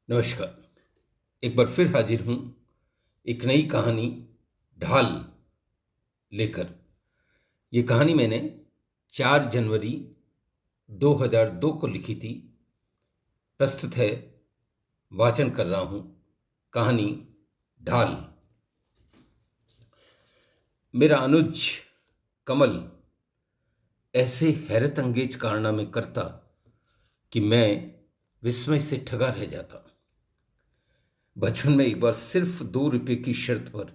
नमस्कार। एक बार फिर हाजिर हूँ एक नई कहानी ढाल लेकर। ये कहानी मैंने 4 जनवरी 2002 को लिखी थी। प्रस्तुत है, वाचन कर रहा हूँ कहानी ढाल। मेरा अनुज कमल ऐसे हैरत अंगेज कारनामे करता कि मैं विस्मय से ठगा रह जाता। बचपन में एक बार सिर्फ 2 रुपए की शर्त पर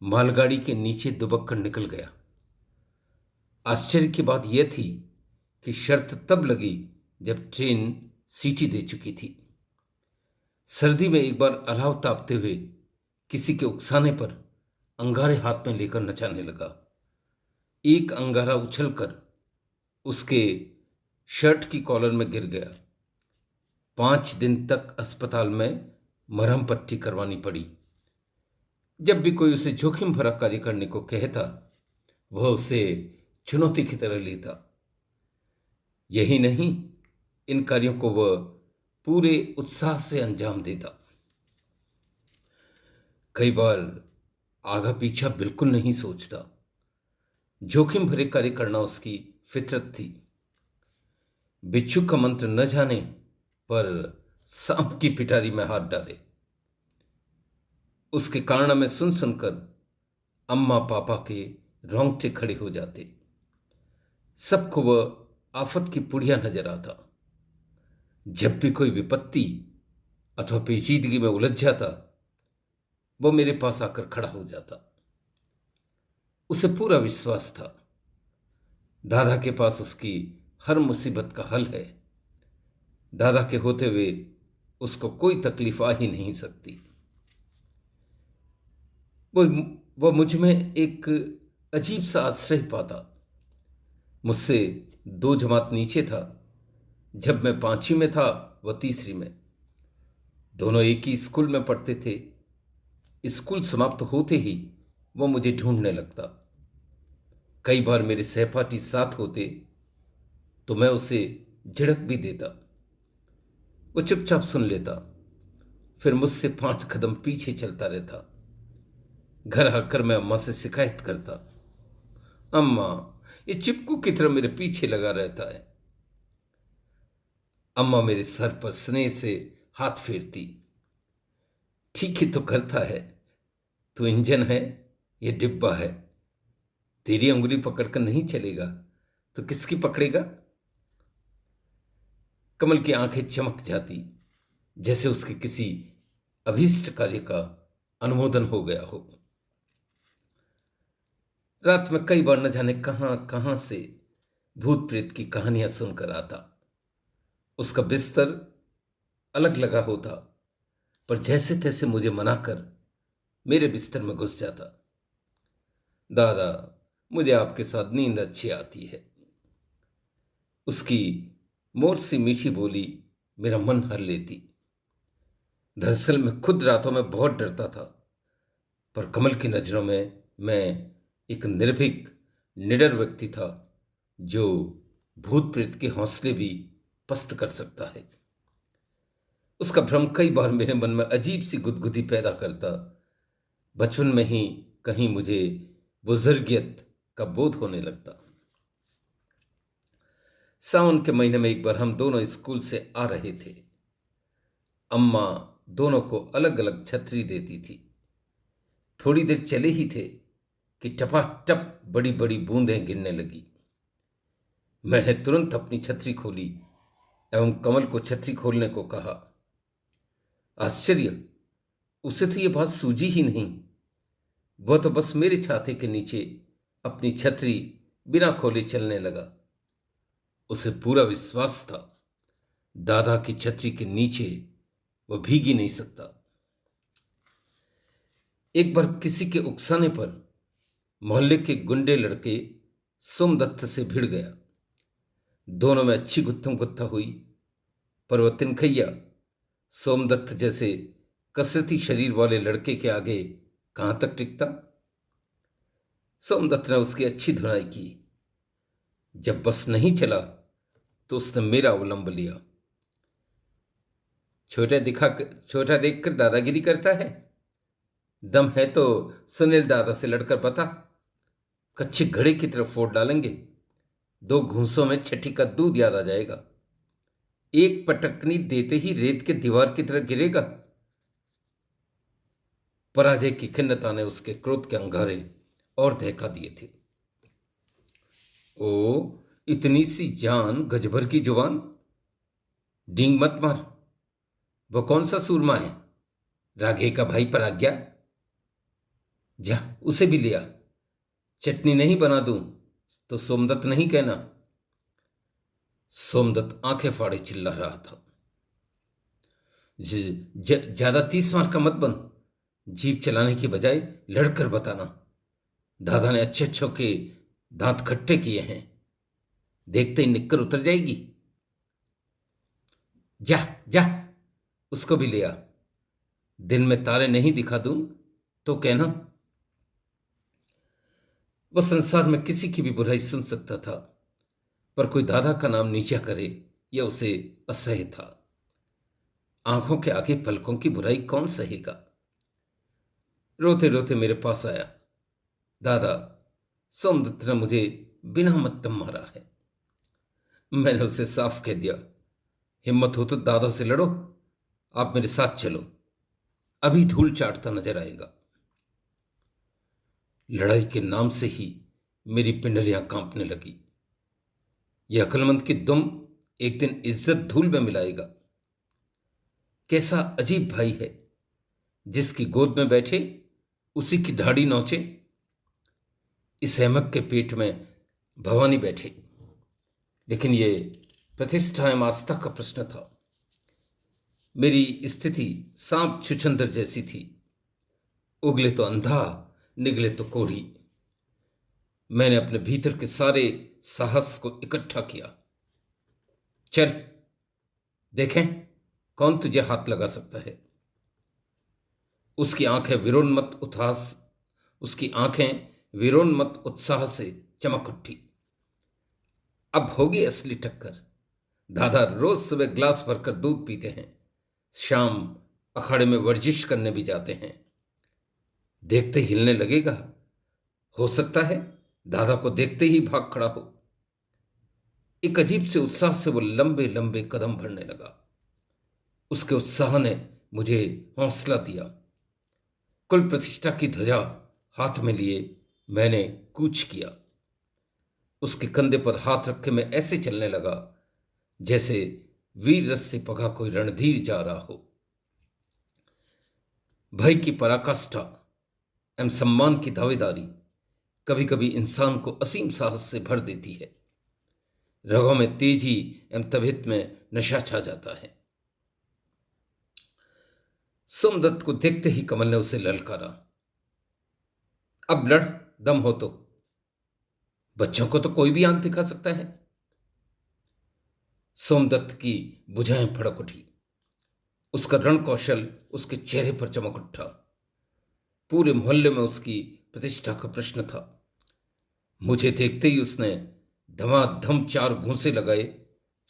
मालगाड़ी के नीचे दुबक कर निकल गया। आश्चर्य की बात यह थी कि शर्त तब लगी जब ट्रेन सीटी दे चुकी थी। सर्दी में एक बार अलाव तापते हुए किसी के उकसाने पर अंगारे हाथ में लेकर नचाने लगा। एक अंगारा उछलकर उसके शर्ट की कॉलर में गिर गया। 5 दिन तक अस्पताल में मरहम पट्टी करवानी पड़ी। जब भी कोई उसे जोखिम भरा कार्य करने को कहता, वह उसे चुनौती की तरह लेता। यही नहीं, इन कार्यों को वह पूरे उत्साह से अंजाम देता। कई बार आगा पीछा बिल्कुल नहीं सोचता। जोखिम भरे कार्य करना उसकी फितरत थी। बिच्छू का मंत्र न जाने पर सांप की पिटारी में हाथ डाले। उसके कारनामे सुन सुनकर अम्मा पापा के रोंगटे खड़े हो जाते। सबको वह आफत की पुड़िया नजर आता। जब भी कोई विपत्ति अथवा पेचीदगी में उलझ जाता, वो मेरे पास आकर खड़ा हो जाता। उसे पूरा विश्वास था, दादा के पास उसकी हर मुसीबत का हल है। दादा के होते हुए उसको कोई तकलीफ आ ही नहीं सकती। वो वो मुझ में एक अजीब सा आश्रय पाता। मुझसे 2 जमात नीचे था। जब मैं 5वीं में था, वह तीसरी में। दोनों एक ही स्कूल में पढ़ते थे। स्कूल समाप्त होते ही वो मुझे ढूंढने लगता। कई बार मेरे सहपाठी साथ होते तो मैं उसे झिड़क भी देता। वो चुपचाप सुन लेता, फिर मुझसे 5 कदम पीछे चलता रहता। घर आकर मैं अम्मा से शिकायत करता, अम्मा, ये चिपकू की तरह मेरे पीछे लगा रहता है। अम्मा मेरे सर पर स्नेह से हाथ फेरती, ठीक ही तो करता है, तू इंजन है, ये डिब्बा है। तेरी उंगली पकड़कर नहीं चलेगा तो किसकी पकड़ेगा। कमल की आंखें चमक जाती, जैसे उसके किसी अभीष्ट कार्य का अनुमोदन हो गया हो। रात में कई बार न जाने कहां कहां से भूत प्रेत की कहानियां सुनकर आता। उसका बिस्तर अलग लगा होता, पर जैसे तैसे मुझे मनाकर मेरे बिस्तर में घुस जाता। दादा, मुझे आपके साथ नींद अच्छी आती है। उसकी मोर सी मीठी बोली मेरा मन हर लेती। दरअसल मैं खुद रातों में बहुत डरता था, पर कमल की नजरों में मैं एक निर्भीक, निडर व्यक्ति था जो भूत प्रेत के हौसले भी पस्त कर सकता है। उसका भ्रम कई बार मेरे मन में अजीब सी गुदगुदी पैदा करता। बचपन में ही कहीं मुझे बुजुर्गियत का बोध होने लगता। सावन के महीने में एक बार हम दोनों स्कूल से आ रहे थे। अम्मा दोनों को अलग अलग छतरी देती थी। थोड़ी देर चले ही थे कि टपाटप बड़ी बड़ी बूंदें गिरने लगी। मैंने तुरंत अपनी छतरी खोली एवं कमल को छतरी खोलने को कहा। आश्चर्य, उसे तो यह बात सूझी ही नहीं। वह तो बस मेरे छाते के नीचे अपनी छतरी बिना खोले चलने लगा। उसे पूरा विश्वास था, दादा की छतरी के नीचे वह भीग ही नहीं सकता। एक बार किसी के उकसाने पर मोहल्ले के गुंडे लड़के सोमदत्त से भिड़ गया। दोनों में अच्छी गुत्थम गुत्था हुई, पर वह तिनखैया सोमदत्त जैसे कसरती शरीर वाले लड़के के आगे कहां तक टिकता। सोमदत्त ने उसकी अच्छी धुनाई की। जब बस नहीं चला तो उसने मेरा अवलंब लिया। छोटा देखकर दादागिरी करता है। दम है तो सुनील दादा से लड़कर बता, कच्चे घड़े की तरफ फोड़ डालेंगे। 2 घूंसों में छठी का दूध याद आ जाएगा। एक पटकनी देते ही रेत के दीवार की तरह गिरेगा। पराजय की खिन्नता ने उसके क्रोध के अंगारे और दहका दिए थे। ओ, इतनी सी जान, गजभर की जुबान, डींग मत मार। वो कौन सा सूरमा है? राघे का भाई पराज्ञा? जा, उसे भी लिया। चटनी नहीं बना दूं तो सोमदत्त नहीं कहना। सोमदत्त आंखें फाड़े चिल्ला रहा था। ज्यादा 30 मार का मत बन। जीप चलाने की बजाय लड़कर बताना। दादा ने अच्छे अच्छों के दांत खट्टे किए हैं, देखते ही निक्कर उतर जाएगी। जा जा, उसको भी लिया। दिन में तारे नहीं दिखा दूं तो कहना। वह संसार में किसी की भी बुराई सुन सकता था, पर कोई दादा का नाम नीचा करे यह उसे असह्य था। आंखों के आगे पलकों की बुराई कौन सहेगा? रोते रोते मेरे पास आया। दादा, सोमदत्त ने मुझे बिना मतलब मारा है। मैंने उसे साफ कह दिया, हिम्मत हो तो दादा से लड़ो, आप मेरे साथ चलो, अभी धूल चाटता नजर आएगा। लड़ाई के नाम से ही मेरी पिंडलियां कांपने लगी। यह अक्लमंद की दुम एक दिन इज्जत धूल में मिलाएगा। कैसा अजीब भाई है, जिसकी गोद में बैठे उसी की दाढ़ी नोचे। इस अहमक के पेट में भवानी बैठे। लेकिन यह प्रतिष्ठा एवं आस्था का प्रश्न था। मेरी स्थिति सांप छुछंदर जैसी थी। उगले तो अंधा, निगले तो कोढ़ी। मैंने अपने भीतर के सारे साहस को इकट्ठा किया। चल देखें कौन तुझे हाथ लगा सकता है। उसकी आंखें वीरोन्मत्त उत्साह से चमक उठी। अब होगी असली टक्कर। दादा रोज सुबह ग्लास भरकर दूध पीते हैं, शाम अखाड़े में वर्जिश करने भी जाते हैं। देखते हिलने लगेगा। हो सकता है दादा को देखते ही भाग खड़ा हो। एक अजीब से उत्साह से वो लंबे लंबे कदम भरने लगा। उसके उत्साह ने मुझे हौसला दिया। कुल प्रतिष्ठा की ध्वजा हाथ में लिए मैंने कूच किया। उसके कंधे पर हाथ रखे मैं ऐसे चलने लगा जैसे वीर रस से पगा कोई रणधीर जा रहा हो। भय की पराकाष्ठा एवं सम्मान की दावेदारी कभी कभी इंसान को असीम साहस से भर देती है। रगों में तेजी एवं तबीयत में नशा छा जाता है। सोमदत्त को देखते ही कमल ने उसे ललकारा, अब लड़, दम हो तो। बच्चों को तो कोई भी आंख दिखा सकता है। सोमदत्त की भुजाएं फड़क उठी। उसका रण कौशल उसके चेहरे पर चमक उठा। पूरे मोहल्ले में उसकी प्रतिष्ठा का प्रश्न था। मुझे देखते ही उसने धमाधम 4 घूंसे लगाए,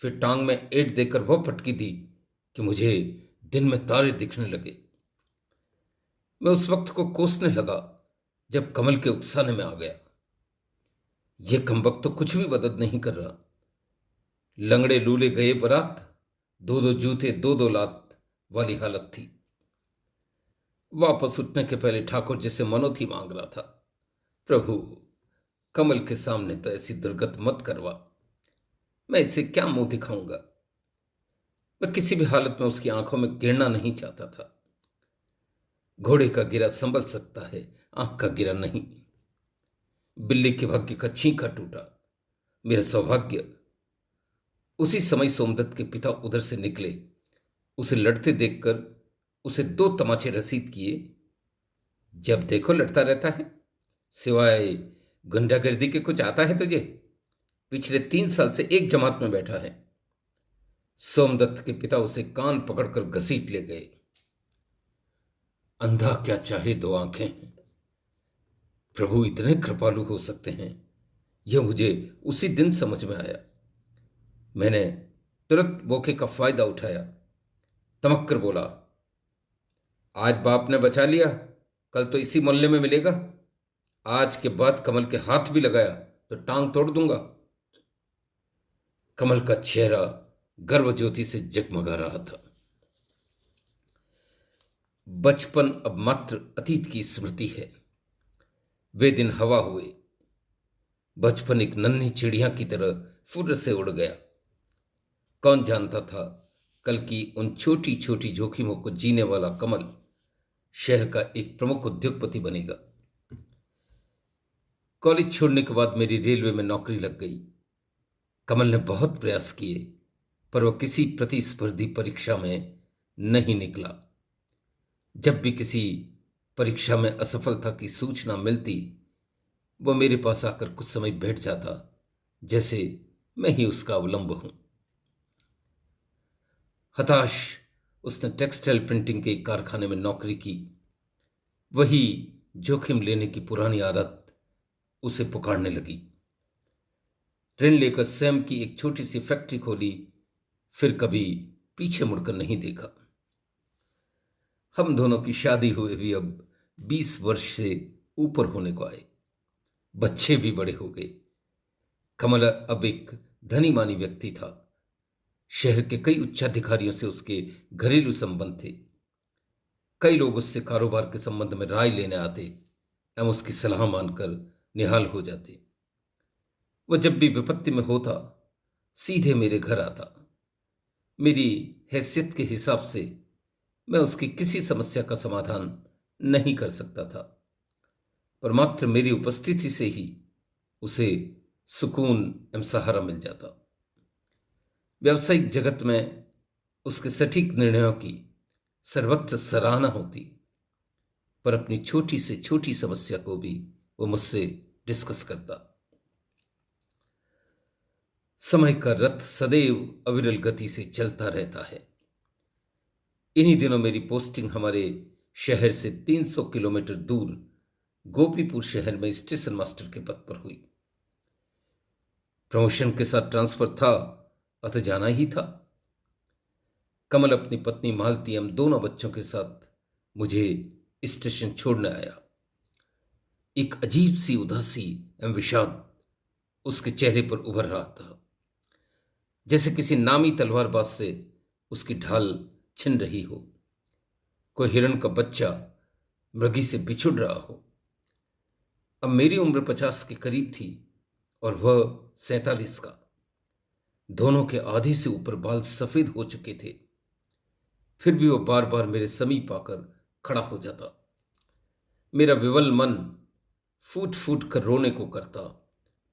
फिर टांग में ऐंठ देकर वह पटकी दी कि मुझे दिन में तारे दिखने लगे। मैं उस वक्त को कोसने लगा जब कमल के उकसाने में आ गया। यह कमबख्त तो कुछ भी मदद नहीं कर रहा। लंगड़े लूले गए बारात, 2-2 जूते 2-2 लात वाली हालत थी। वापस उठने के पहले ठाकुर जी से मनोती मांग रहा था, प्रभु कमल के सामने तो ऐसी दुर्गत मत करवा। मैं इसे क्या मुंह दिखाऊंगा। मैं किसी भी हालत में उसकी आंखों में गिरना नहीं चाहता था। घोड़े का गिरा संभल सकता है, आंख का गिरा नहीं। बिल्ली के भाग्य का छींका टूटा। मेरा सौभाग्य। उसी समय सोमदत्त के पिता उधर से निकले। उसे लड़ते देखकर उसे 2 तमाचे रसीद किए। जब देखो लड़ता रहता है, सिवाय गुंडागर्दी के कुछ आता है तुझे? पिछले 3 साल से एक जमात में बैठा है। सोमदत्त के पिता उसे कान पकड़कर घसीट ले गए। अंधा क्या चाहे 2 आंखें हैं। प्रभु इतने कृपालु हो सकते हैं, यह मुझे उसी दिन समझ में आया। मैंने तुरंत मौके का फायदा उठाया। तमक कर बोला, आज बाप ने बचा लिया, कल तो इसी मोहल्ले में मिलेगा। आज के बाद कमल के हाथ भी लगाया तो टांग तोड़ दूंगा। कमल का चेहरा गर्व ज्योति से जगमगा रहा था। बचपन अब मात्र अतीत की स्मृति है। वे दिन हवा हुए। बचपन एक नन्ही चिड़िया की तरह फुर्र से उड़ गया। कौन जानता था कल की उन छोटी छोटी जोखिमों को जीने वाला कमल शहर का एक प्रमुख उद्योगपति बनेगा। कॉलेज छोड़ने के बाद मेरी रेलवे में नौकरी लग गई। कमल ने बहुत प्रयास किए, पर वह किसी प्रतिस्पर्धी परीक्षा में नहीं निकला। जब भी किसी परीक्षा में असफलता की सूचना मिलती, वह मेरे पास आकर कुछ समय बैठ जाता, जैसे मैं ही उसका अवलंब हूं। हताश उसने टेक्सटाइल प्रिंटिंग के एक कारखाने में नौकरी की। वही जोखिम लेने की पुरानी आदत उसे पुकारने लगी। ऋण लेकर स्वयं की एक छोटी सी फैक्ट्री खोली, फिर कभी पीछे मुड़कर नहीं देखा। हम दोनों की शादी हुए भी अब 20 वर्ष से ऊपर होने को आए। बच्चे भी बड़े हो गए। कमल अब एक धनी मानी व्यक्ति था। शहर के कई उच्चाधिकारियों से उसके घरेलू संबंध थे। कई लोग उससे कारोबार के संबंध में राय लेने आते एवं उसकी सलाह मानकर निहाल हो जाते। वह जब भी विपत्ति में होता, सीधे मेरे घर आता। मेरी हैसियत के हिसाब से मैं उसकी किसी समस्या का समाधान नहीं कर सकता था, पर मात्र मेरी उपस्थिति से ही उसे सुकून एवं सहारा मिल जाता। व्यावसायिक जगत में उसके सटीक निर्णयों की सर्वत्र सराहना होती, पर अपनी छोटी से छोटी समस्या को भी वो मुझसे डिस्कस करता। समय का रथ सदैव अविरल गति से चलता रहता है। इन्हीं दिनों मेरी पोस्टिंग हमारे शहर से 300 किलोमीटर दूर गोपीपुर शहर में स्टेशन मास्टर के पद पर हुई। प्रमोशन के साथ ट्रांसफर था, अतः जाना ही था। कमल अपनी पत्नी मालती एवं दोनों बच्चों के साथ मुझे स्टेशन छोड़ने आया। एक अजीब सी उदासी एवं विषाद उसके चेहरे पर उभर रहा था, जैसे किसी नामी तलवारबाज से उसकी ढाल छिन रही हो, कोई हिरण का बच्चा मृगी से बिछुड़ रहा हो। अब मेरी उम्र 50 के करीब थी और वह 47 का। दोनों के आधे से ऊपर बाल सफेद हो चुके थे, फिर भी वह बार बार मेरे समीप आकर खड़ा हो जाता। मेरा विवल मन फूट फूट कर रोने को करता,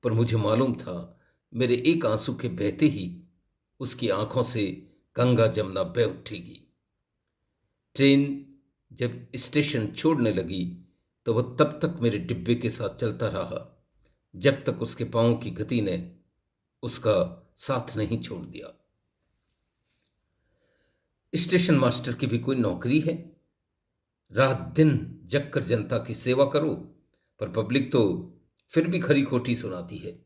पर मुझे मालूम था मेरे एक आंसू के बहते ही उसकी आंखों से गंगा जमुना बह उठेगी। ट्रेन जब स्टेशन छोड़ने लगी तो वह तब तक मेरे डिब्बे के साथ चलता रहा जब तक उसके पांव की गति ने उसका साथ नहीं छोड़ दिया। स्टेशन मास्टर की भी कोई नौकरी है? रात दिन जग कर जनता की सेवा करो, पर पब्लिक तो फिर भी खरी खोटी सुनाती है।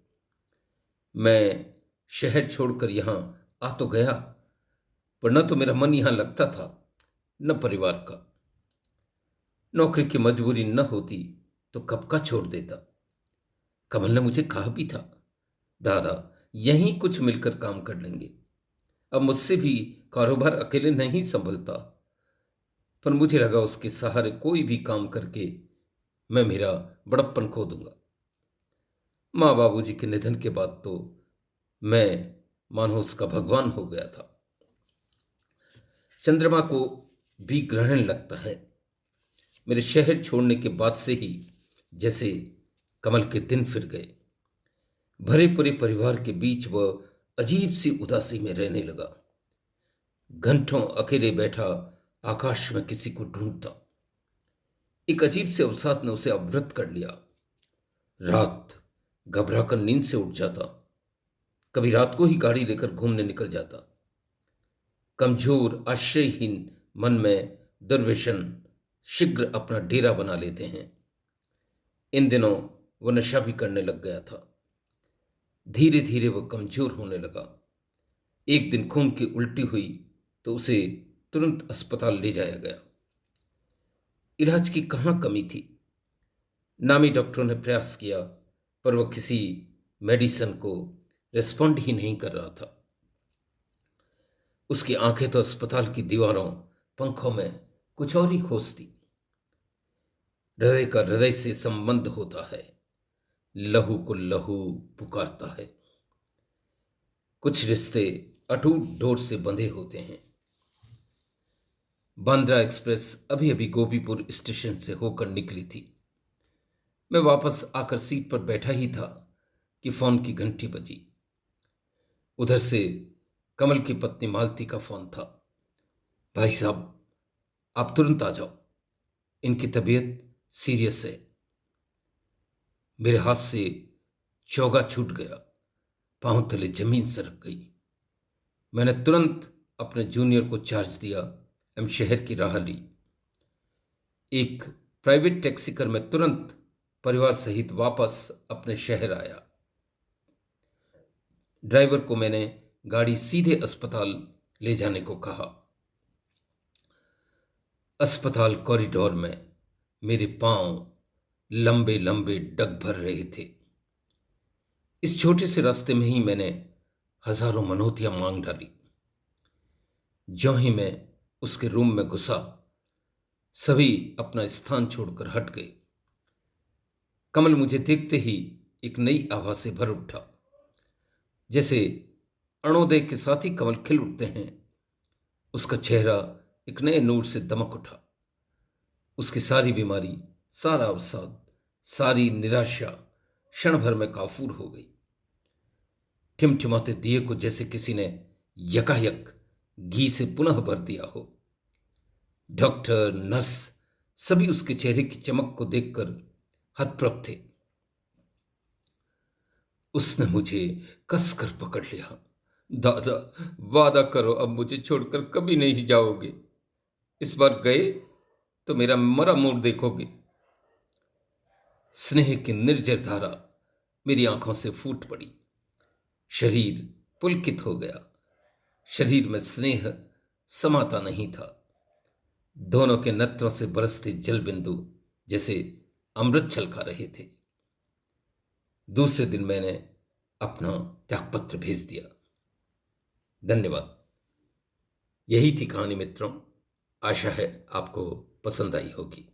मैं शहर छोड़कर यहां आ तो गया, पर न तो मेरा मन यहां लगता था, न परिवार का। नौकरी की मजबूरी न होती तो कब का छोड़ देता। कमल ने मुझे कहा भी था, दादा यहीं कुछ मिलकर काम कर लेंगे। अब मुझसे भी कारोबार अकेले नहीं संभलता, पर मुझे लगा उसके सहारे कोई भी काम करके मैं मेरा बड़प्पन खो दूंगा। माँ बाबूजी के निधन के बाद तो मैं मानो उसका भगवान हो गया था। चंद्रमा को भी ग्रहण लगता है। मेरे शहर छोड़ने के बाद से ही जैसे कमल के दिन फिर गए। भरे पूरे परिवार के बीच वह अजीब सी उदासी में रहने लगा। घंटों अकेले बैठा आकाश में किसी को ढूंढता। एक अजीब से अवसाद ने उसे अवरुद्ध कर लिया। रात घबराकर नींद से उठ जाता। कभी रात को ही गाड़ी लेकर घूमने निकल जाता। कमजोर आश्रयहीन मन में दुर्व्यसन शीघ्र अपना डेरा बना लेते हैं। इन दिनों वह नशा भी करने लग गया था। धीरे धीरे वह कमजोर होने लगा। एक दिन खून की उल्टी हुई तो उसे तुरंत अस्पताल ले जाया गया। इलाज की कहाँ कमी थी। नामी डॉक्टरों ने प्रयास किया, पर वह किसी मेडिसिन को रिस्पॉन्ड ही नहीं कर रहा था। उसकी आंखें तो अस्पताल की दीवारों, पंखों में कुछ और ही खोजती। हृदय का हृदय से संबंध होता है, लहू को लहू पुकारता है। कुछ रिश्ते अटूट डोर से बंधे होते हैं। बांद्रा एक्सप्रेस अभी अभी गोपीपुर स्टेशन से होकर निकली थी। मैं वापस आकर सीट पर बैठा ही था कि फोन की घंटी बजी। उधर से कमल की पत्नी मालती का फोन था। भाई साहब, आप तुरंत आ जाओ, इनकी तबीयत सीरियस है। मेरे हाथ से चौगा छूट गया, पांव तले जमीन सरक गई। मैंने तुरंत अपने जूनियर को चार्ज दिया एवं शहर की राह ली। एक प्राइवेट टैक्सी कर मैं तुरंत परिवार सहित वापस अपने शहर आया। ड्राइवर को मैंने गाड़ी सीधे अस्पताल ले जाने को कहा। अस्पताल कॉरिडोर में मेरे पांव लंबे लंबे डग भर रहे थे। इस छोटे से रास्ते में ही मैंने हजारों मनोतियां मांग डाली। ज्यों ही मैं उसके रूम में घुसा, सभी अपना स्थान छोड़कर हट गए। कमल मुझे देखते ही एक नई आभा से भर उठा। जैसे अरुणोदय के साथ ही कमल खिल उठते हैं, उसका चेहरा एक नए नूर से दमक उठा। उसकी सारी बीमारी, सारा अवसाद, सारी निराशा क्षण भर में काफूर हो गई। टिमटिमाते दिए को जैसे किसी ने यकायक घी से पुनः भर दिया हो। डॉक्टर, नर्स सभी उसके चेहरे की चमक को देखकर हतप्रभ थे। उसने मुझे कसकर पकड़ लिया। दादा, वादा करो अब मुझे छोड़कर कभी नहीं जाओगे। इस बार गए तो मेरा मरा मुंह देखोगे। स्नेह की निर्जर धारा मेरी आंखों से फूट पड़ी। शरीर पुलकित हो गया। शरीर में स्नेह समाता नहीं था। दोनों के नेत्रों से बरसते जल बिंदु जैसे अमृत छलका रहे थे। दूसरे दिन मैंने अपना त्यागपत्र भेज दिया। धन्यवाद। यही थी कहानी मित्रों। आशा है आपको पसंद आई होगी।